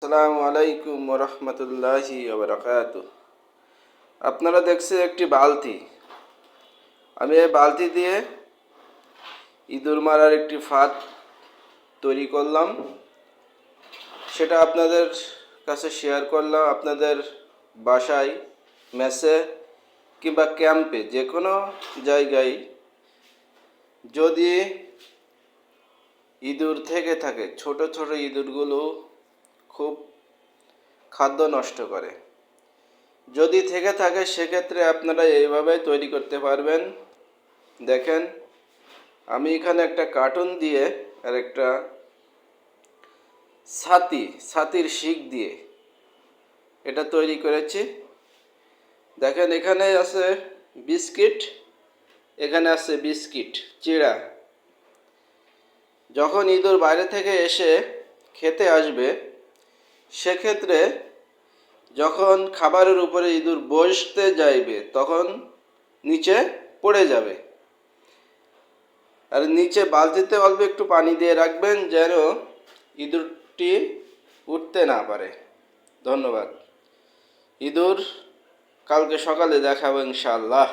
আসসালামু আলাইকুম রহমতুল্লাহি ওবরাকাতুহ। আপনারা দেখছেন একটি বালতি। আমি এই বালতি দিয়ে ইঁদুর মারার একটি ফাঁদ তৈরি করলাম, সেটা আপনাদের কাছে শেয়ার করলাম। আপনাদের বাসায়, মেসে কিংবা ক্যাম্পে, যে কোনো জায়গায় যদি ইঁদুর থেকে থাকে, ছোট ছোট ইঁদুরগুলো খুব খাদ্য নষ্ট করে। যদি থেকে থাকে সেক্ষেত্রে আপনারা এইভাবে তৈরি করতে পারবেন। দেখেন, আমি এখানে একটা কার্টুন দিয়ে আর একটা ছাতির শিক দিয়ে এটা তৈরি করেছি। দেখেন, এখানে আছে বিস্কিট, এখানে আছে বিস্কিট চিড়া। যখন ইঁদুর বাইরে থেকে এসে খেতে আসবে, সেক্ষেত্রে যখন খাবারের উপরে ইঁদুর বসতে যাইবে তখন নিচে পড়ে যাবে। আর নিচে বালতিতে অল্প একটু পানি দিয়ে রাখবেন যেন ইঁদুরটি উঠতে না পারে। ধন্যবাদ। ইঁদুর কালকে সকালে দেখাবো ইনশাআল্লাহ।